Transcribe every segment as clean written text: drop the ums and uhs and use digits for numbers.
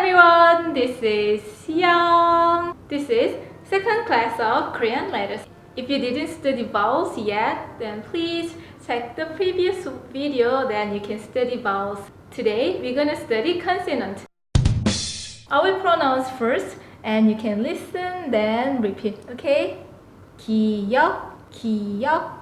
everyone, this is Young. This is second class of Korean letters. If you didn't study vowels yet, then please check the previous video, then you can study vowels. Today, we're gonna study consonant. I will pronounce first, and you can listen, then repeat, okay? 기역, 기역,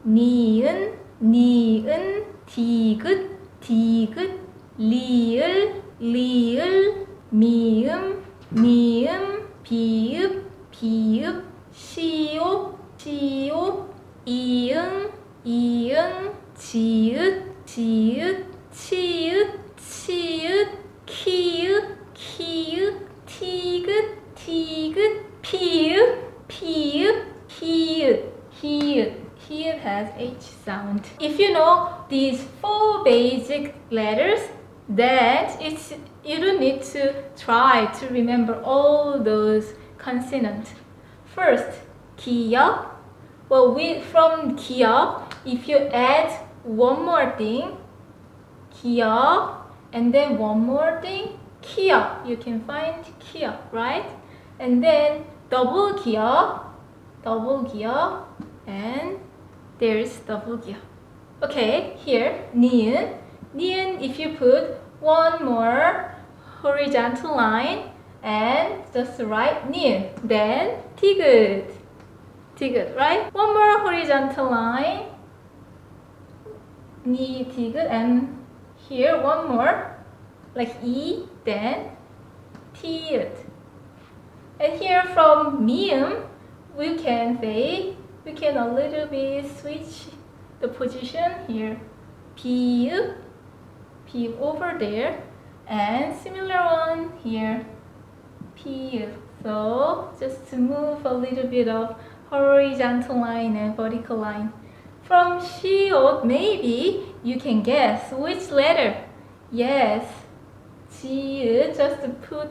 니은, 니은, 디귿, 디귿, 리을, 리을, 미음, 미음, 비읍, 비읍, 시옷, 시옷, 이응, 이응, 지읒, 지읒, 치읒, 치읒, 키읔, 키읔, 티귿, 티귿, 피읍, 피읍, 히읗, 히읗. Here has H sound. If you know these 4 basic letters, then you don't need to try to remember all those consonants. First, 기역. Well, from 기역, if you add one more thing, 기역, and then one more thing, 기역. You can find 기역, right? And then double 기역, and there's double 기역. Okay, here, 니은. 니은, if you put one more horizontal line and just write 니은, then 티귿, 티귿, right? One more horizontal line, 니, 티귿, and here one more, like 이, then 티읕. And here from 미음, we can a little bit switch the position here. 비읍, 비읍 over there, and similar one here. 비읍. So just to move a little bit of horizontal line and vertical line. From 시옷, maybe you can guess which letter. Yes, 지읒. Just to put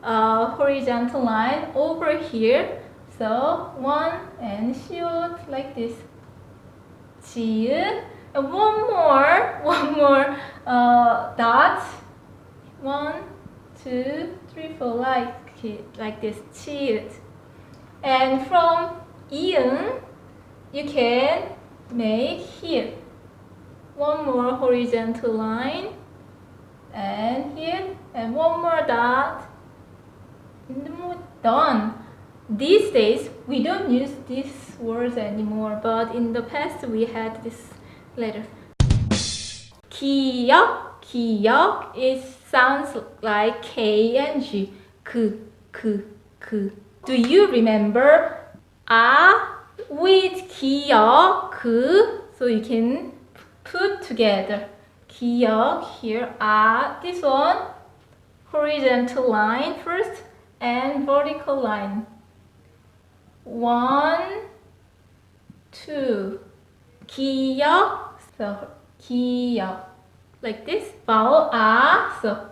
a horizontal line over here. So one and 시옷 like this. 지읒. And one more dot. 1, 2, 3, 4 like this. 치읒. And from 이응, you can make here one more horizontal line, and here, and one more dot. Done. These days, we don't use these words anymore, but in the past, we had this letter. 기역, 기역, it sounds like K and G. 그. Do you remember with 기역, 그? So you can put together. 기역, here, this one, horizontal line first, and vertical line. 1, 2. 기역, so 기역, like this. Vowel so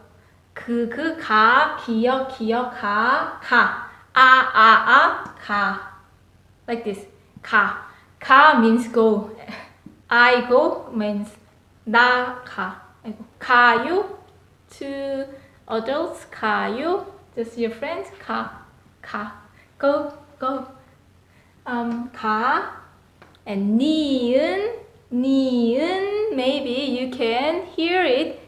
가, 기역, 가, 가, like this. 가 means go. I go means 나 가. 가요, to adults, 가요, just your friends, 가, go. 가, and 니은, maybe you can hear it,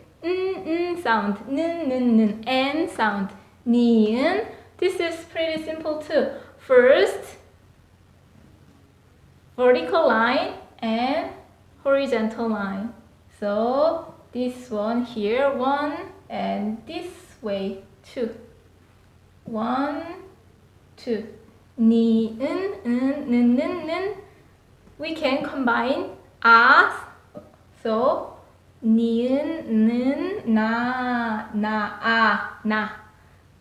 sound, n sound, 니은. This is pretty simple too. First, vertical line and horizontal line. So this one here, 1, and this way 2. 1, 2. 니은, 는. We can combine so 니은, 는, 나,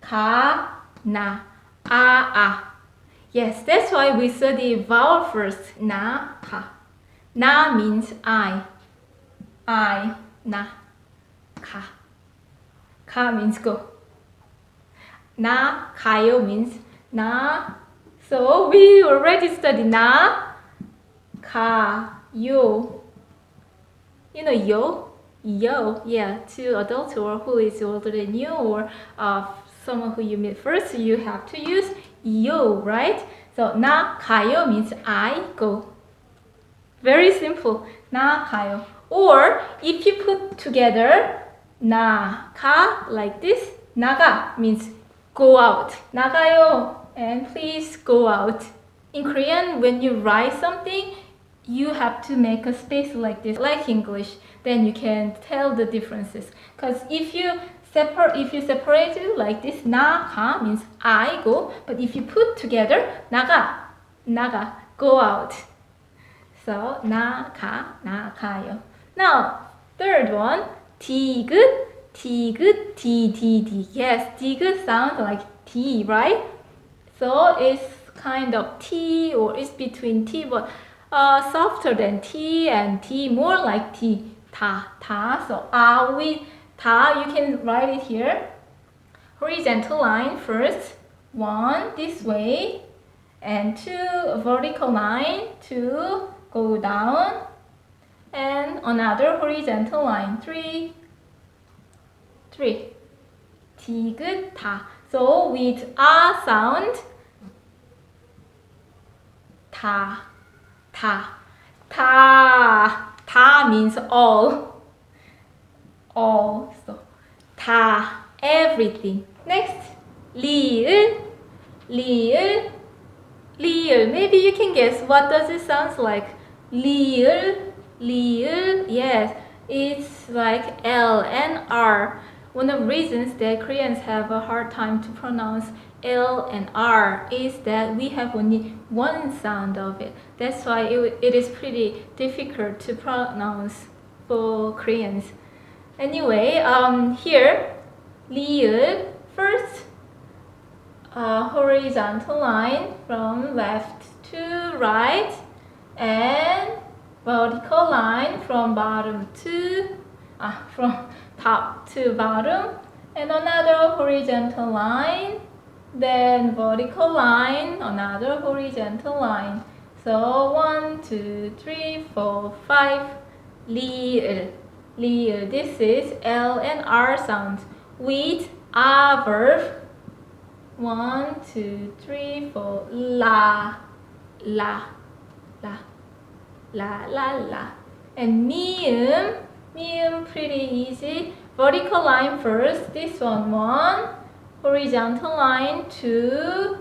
가, 나, Yes, that's why we study vowel first. 나, 가. 나 means I, 나. 가 means go. 나, 가요 means 나. So we already studied 나, 가, 요. You know yo? yo. Yeah, to adults or who is older than you, or someone who you meet first, you have to use yo, right? So 나 가요 means I go. Very simple. 나 가요. Or if you put together 나 가 like this, 나가 means go out. 나가요, and please go out. In Korean, when you write something, you have to make a space like this, like English. Then you can tell the differences. Because if you separate it like this, 나가 means I go. But if you put together, 나가, go out. So 나가요. Now third one, 디귿. D. Yes, 디귿 sounds like T, right? So it's kind of T, or it's between T, but softer than T, and T more like T. 다. So with 다, you can write it here. Horizontal line first, one this way, and two vertical line, two go down, and another horizontal line, three. 디귿 다. So with a sound, 다 means all. So 다, everything. Next, 리을. Maybe you can guess what does it sound like. 리을. Yes, it's like L and R. One of the reasons that Koreans have a hard time to pronounce L and R is that we have only one sound of it. That's why it is pretty difficult to pronounce for Koreans. Anyway, here, 리을, first horizontal line from left to right, and vertical line from top to bottom, and another horizontal line, then vertical line, another horizontal line. So 1, 2, 3, 4, 5. 리을. This is L and R sounds with a verb. 1, 2, 3, 4. La. And 미음, pretty easy. Vertical line first, this one, 1. Horizontal line, 2.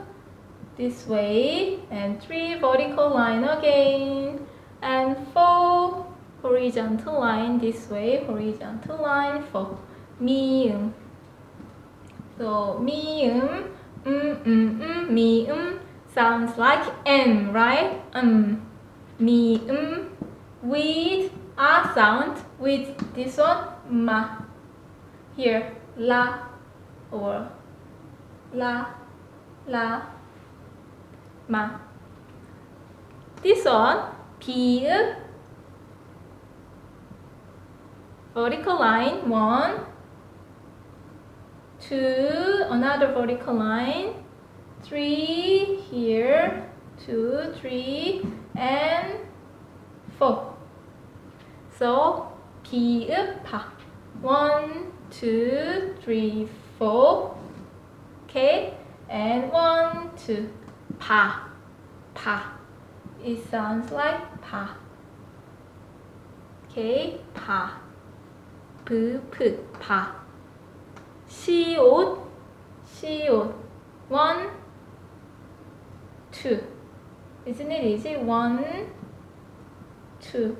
This way, and 3 vertical line again, and 4 horizontal line this way, horizontal line, 4. 미음. So 미음, 미음 sounds like M, right? 미음 with a sound, with this one, ma. Here, la or la, ma. This one, 비읍. Vertical line, 1, 2, another vertical line, 3, here, 2, 3, and 4. So, 비읍, 파. 1, 2, 3, 4. Okay, and 1, 2, 파. It sounds like 파. Okay, 파. 파. 시옷. 1, 2. Isn't it easy? 1, 2.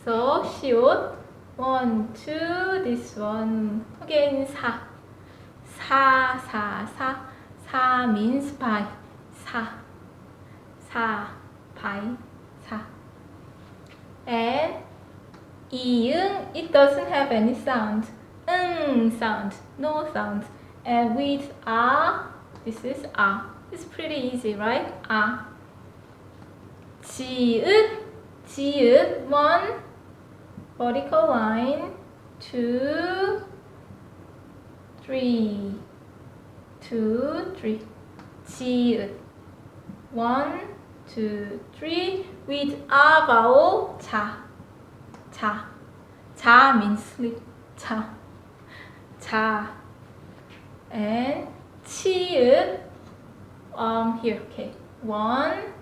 So 시옷. 1, 2. This one again. 사 means by. And 이응, it doesn't have any sound. Sound, no sound. And with a, this is a. It's pretty easy, right? a. 지읒, 1 vertical line, 2, 3. 2, 3. 지읒. 1, 2, 3. With a vowel, 자. 자 means sleep. 자. 자. And 치읓. Here, okay. 1,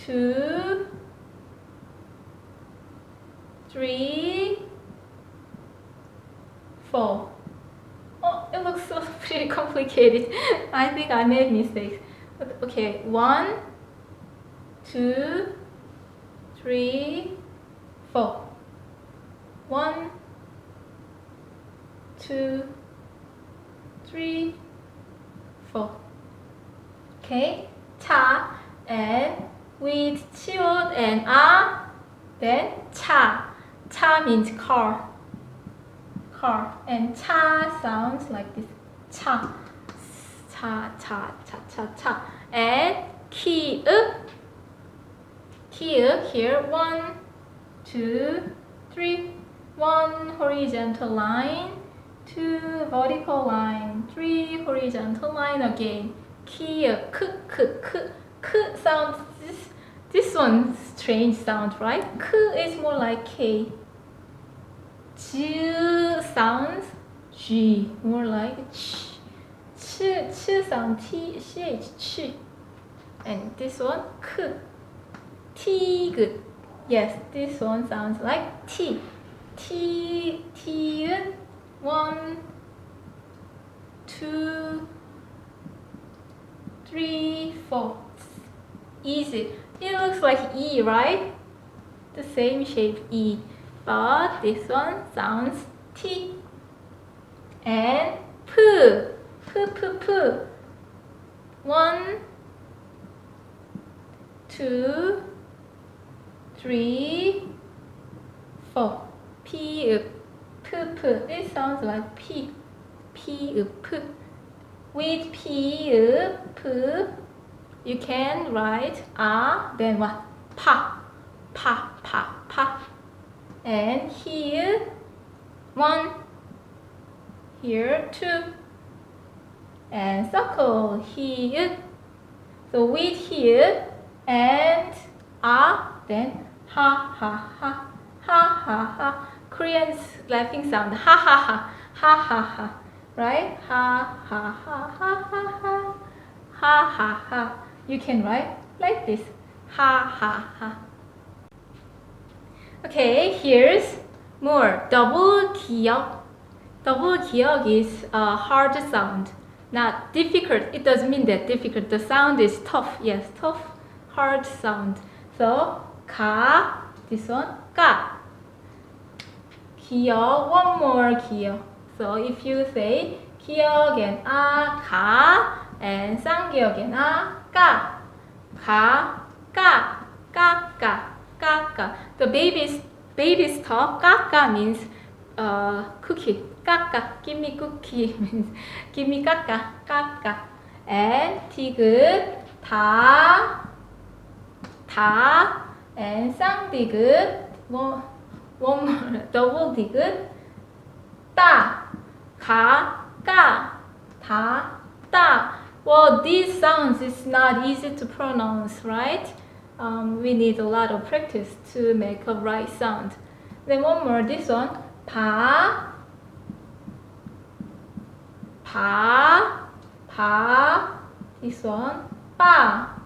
2, 3, 4. Oh, it looks so pretty complicated. I think I made mistakes. Okay, 1, 2, 3, 4. 1, 2, 3, 4. Okay, 차 and with 치읓 and then 차. 차 means car. Car and 차 sounds like this. 차. 차, 차, 차, 차, 차. And 키읔. 키읔 here 1, 2, 3. 1 horizontal line, 2 vertical line, 3 horizontal line again. 키읔, k sounds, this one strange sound, right? K is more like K. 즈 sounds G, more like ch. ch sound T, ch, ch. And this one, k. T, good. Yes, this one sounds like T. T, 1, 2, 3, 4. Easy. It looks like E, right? The same shape E. But this one sounds T. And P. P. 1, 2, 3, 4. P. It sounds like P. P. With P, you can write then what? Pa. And here 1, here 2, and circle here. So with here and then ha. Korean's laughing sound ha, right? Ha. You can write like this. Ha. Okay, here's more. double 기역. Double 기역 is a hard sound, not difficult. It doesn't mean that difficult. The sound is tough. Yes, tough, hard sound. So 가, this one, 가. 기역, one more 기역. So if you say 기역 and 가, and 쌍기역 and 까. The baby's talk, 까까 means cookie. 까까, give me cookie means give me 까까. And 디귿, 다, and 쌍디귿, one more, double 디귿, 따, 가, 다. Well, these sounds is not easy to pronounce, right? We need a lot of practice to make a right sound. Then one more, this one, 바, this one, 빠,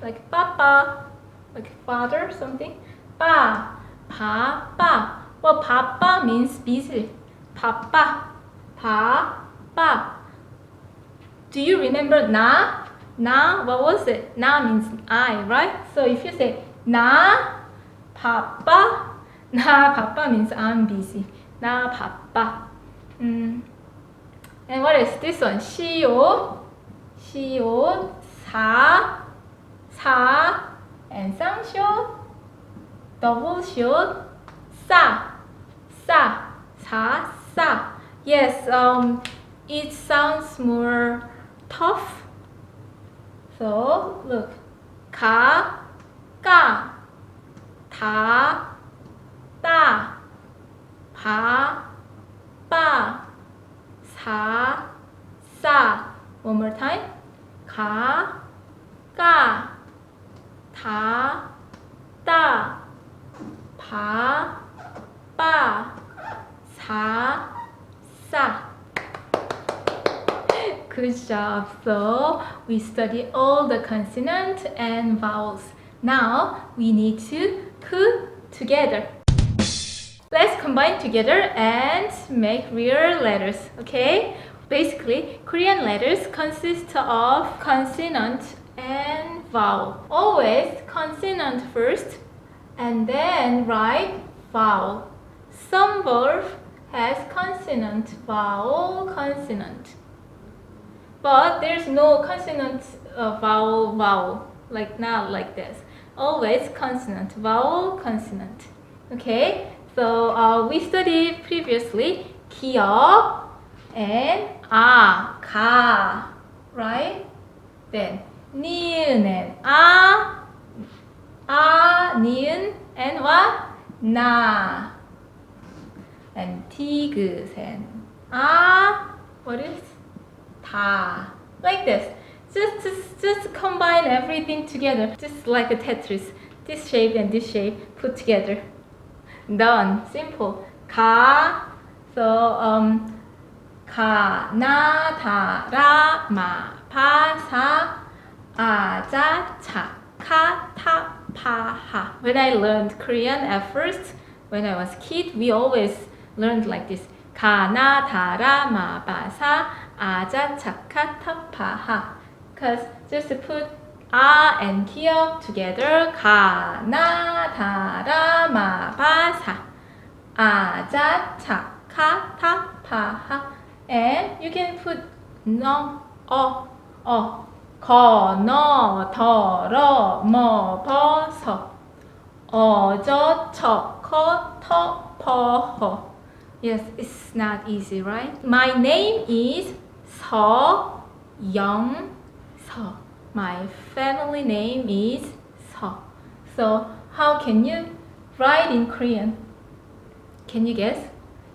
like papa, like father, something. 빠. Well, papa means busy. papa. Do you remember na? Na, what was it? Na means I, right? So if you say na papa means I'm busy. Na papa. And what is this one? 시옷, 사, and 쌍시옷, double 시옷, 싸. Yes, it sounds more tough. So look, 가, 까, 다, 따, 바, 빠, 사, 싸. One more time. 가, 까, 다, pa, pa, sa, sa. Good job. So we study all the consonants and vowels. Now we need to put together. Let's combine together and make real letters, okay? Basically, Korean letters consist of consonant and vowel. Always consonant first and then write vowel. Some verb has consonant, vowel, consonant. But there's no consonant, vowel, vowel, like not like this. Always consonant, vowel, consonant. Okay, so we studied previously 기역 and 가, right? Then 니은 and 니은 and what? 나. And 디귿 and what is? 다. Like this. Just combine everything together. Just like a Tetris. This shape and this shape put together. Done. Simple. 가. So 가, 나, 다, 라, 마, 파, 사, 아, 자, 차, 카, 타, 파, 하. When I learned Korean at first, when I was a kid, we always learned like this. 가, 나, 다, 라, 마, 파, 사, 아, 자, 차, 카, 타, 파, 하. Because just to put and 기역 together. 가, 나, 다, 라, 마, 파, 사, 아, 자, 차, 카, 타, 파, 하. And you can put no, 거, 너, 더, 러, 뭐, 버, 서, 저, 저, 커, 터, 퍼, 허. Yes, it's not easy, right? My name is 서영서. My family name is 서. So how can you write in Korean? Can you guess?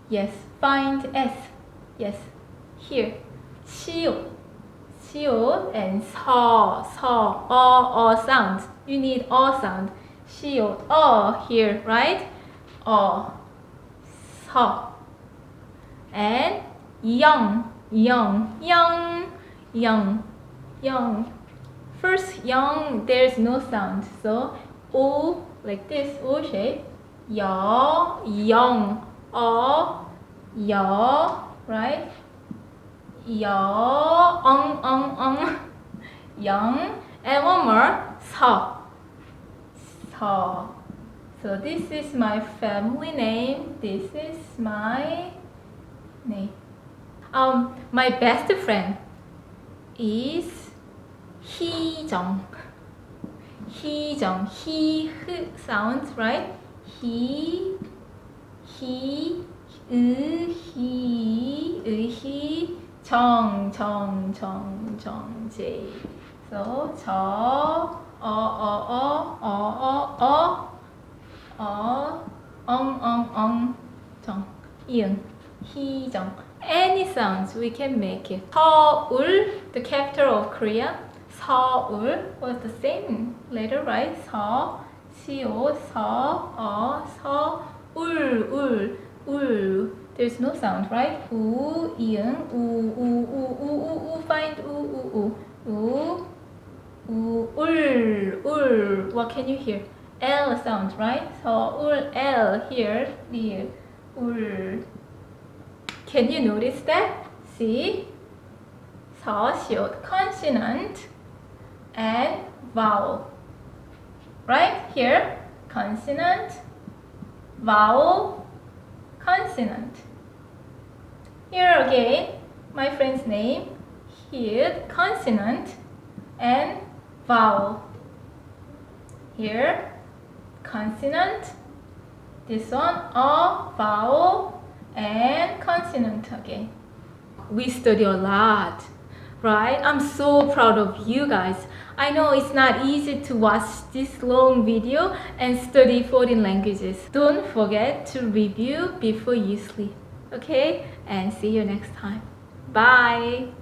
Yes, find S. Yes, here. 시옷 and 서, sound. You need sound. 시옷, here, right? 서. And young. First young, there's no sound. So O, like this, O shape. young, right? young, and one more, 서. So this is my family name. This is my name. My best friend is 희정. He sounds right. He, 정, 제. So 저, 정, 이응, 희정. Any sounds we can make it. 서울, the capital of Korea. 서울 was the same letter, right? 서, 시오, 서, 울. There's no sound, right? 우, 이응, 우, find 우, 울. What can you hear? L sound, right? 서울, L here, 울. Can you notice that? See? 서, 시옷, consonant and vowel. Right here, consonant, vowel, consonant. Here again, my friend's name, here, consonant and vowel. Here, consonant, this one, vowel, and consonant again. We study a lot, right? I'm so proud of you guys. I know it's not easy to watch this long video and study foreign languages. Don't forget to review before you sleep, okay? And see you next time. Bye!